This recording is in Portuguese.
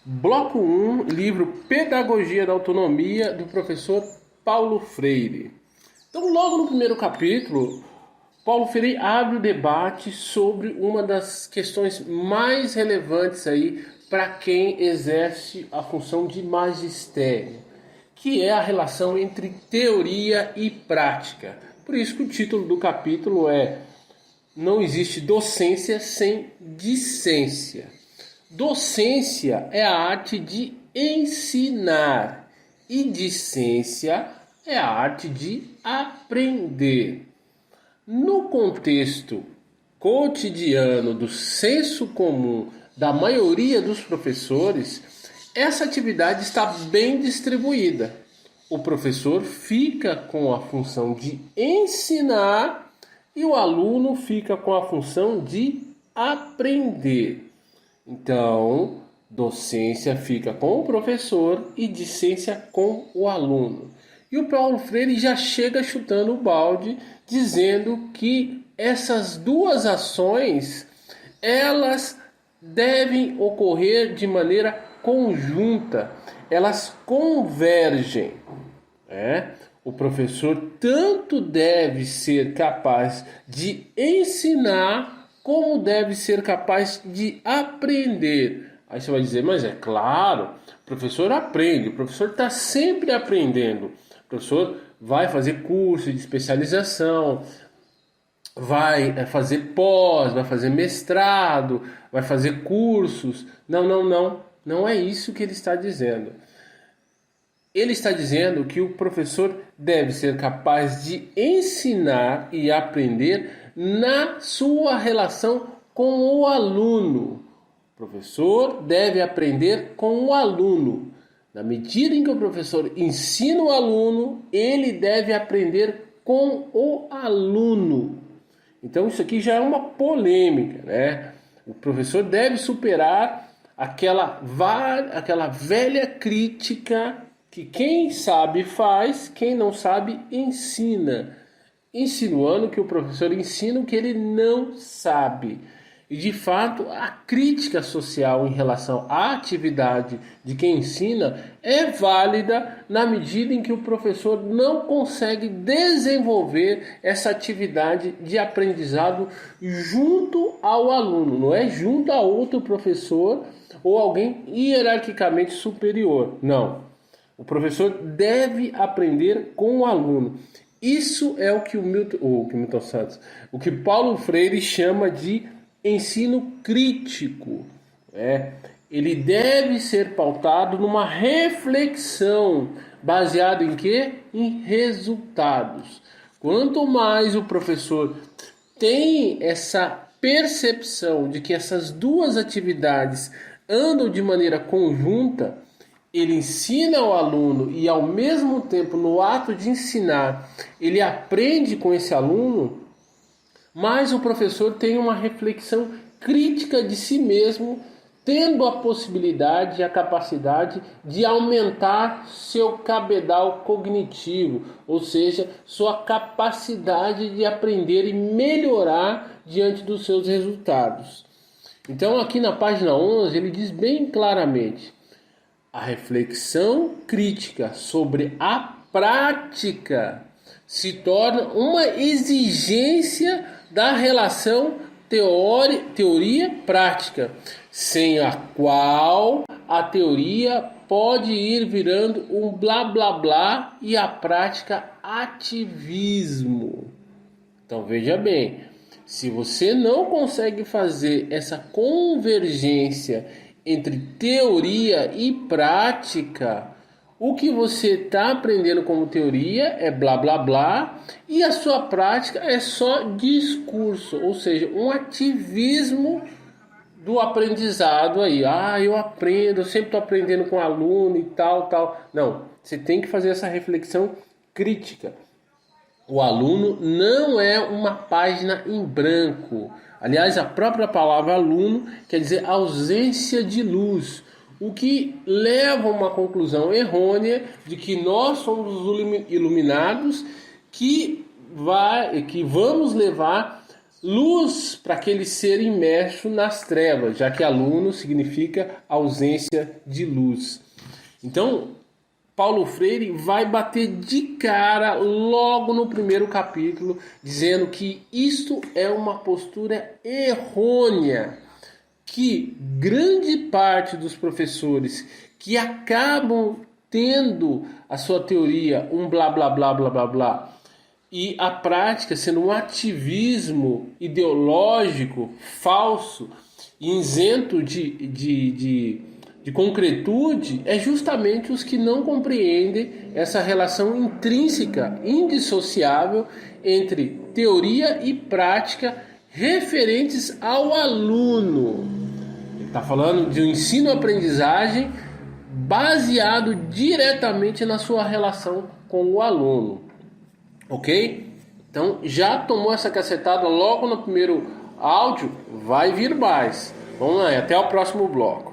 Bloco 1, livro Pedagogia da Autonomia, do professor Paulo Freire. Então, logo no primeiro capítulo, Paulo Freire abre o debate sobre uma das questões mais relevantes aí para quem exerce a função de magistério, que é a relação entre teoria e prática. Por isso que o título do capítulo é Não existe docência sem discência. Docência é a arte de ensinar e discência é a arte de aprender. No contexto cotidiano do senso comum da maioria dos professores, essa atividade está bem distribuída. O professor fica com a função de ensinar e o aluno fica com a função de aprender. Então, docência fica com o professor e discência com o aluno. E o Paulo Freire já chega chutando o balde, dizendo que essas duas ações, elas devem ocorrer de maneira conjunta, elas convergem. O professor tanto deve ser capaz de ensinar, como deve ser capaz de aprender. Aí você vai dizer, mas é claro, o professor aprende, o professor está sempre aprendendo. O professor vai fazer curso de especialização, vai fazer pós, vai fazer mestrado, vai fazer cursos. Não é isso que ele está dizendo. Ele está dizendo que o professor deve ser capaz de ensinar e aprender na sua relação com o aluno. O professor deve aprender com o aluno. Na medida em que o professor ensina o aluno, ele deve aprender com o aluno. Então isso aqui já é uma polêmica, né? O professor deve superar aquela velha crítica que quem sabe faz, quem não sabe ensina, insinuando que o professor ensina o que ele não sabe. E de fato, a crítica social em relação à atividade de quem ensina é válida na medida em que o professor não consegue desenvolver essa atividade de aprendizado junto ao aluno, não é junto a outro professor ou alguém hierarquicamente superior, não. O professor deve aprender com o aluno. Isso é o que o que Paulo Freire chama de ensino crítico. Ele deve ser pautado numa reflexão baseada em quê? Em resultados. Quanto mais o professor tem essa percepção de que essas duas atividades andam de maneira conjunta, ele ensina ao aluno e ao mesmo tempo no ato de ensinar ele aprende com esse aluno, mas o professor tem uma reflexão crítica de si mesmo, tendo a possibilidade e a capacidade de aumentar seu cabedal cognitivo, ou seja, sua capacidade de aprender e melhorar diante dos seus resultados. Então aqui na página 11 ele diz bem claramente: a reflexão crítica sobre a prática se torna uma exigência da relação teoria-prática, sem a qual a teoria pode ir virando um blá blá blá e a prática ativismo. Então veja bem, se você não consegue fazer essa convergência entre teoria e prática, o que você está aprendendo como teoria é blá blá blá e a sua prática é só discurso, ou seja, um ativismo do aprendizado aí. Eu aprendo, eu sempre estou aprendendo com aluno e tal. Não, você tem que fazer essa reflexão crítica. O aluno não é uma página em branco. Aliás, a própria palavra aluno quer dizer ausência de luz, o que leva a uma conclusão errônea de que nós somos os iluminados que vamos levar luz para aquele ser imerso nas trevas, já que aluno significa ausência de luz. Então, Paulo Freire vai bater de cara logo no primeiro capítulo, dizendo que isto é uma postura errônea, que grande parte dos professores que acabam tendo a sua teoria um blá blá blá blá blá blá e a prática sendo um ativismo ideológico falso e isento de concretude, é justamente os que não compreendem essa relação intrínseca, indissociável entre teoria e prática referentes ao aluno. Ele está falando de um ensino-aprendizagem baseado diretamente na sua relação com o aluno. Ok? Então, já tomou essa cacetada logo no primeiro áudio? Vai vir mais. Vamos lá, até o próximo bloco.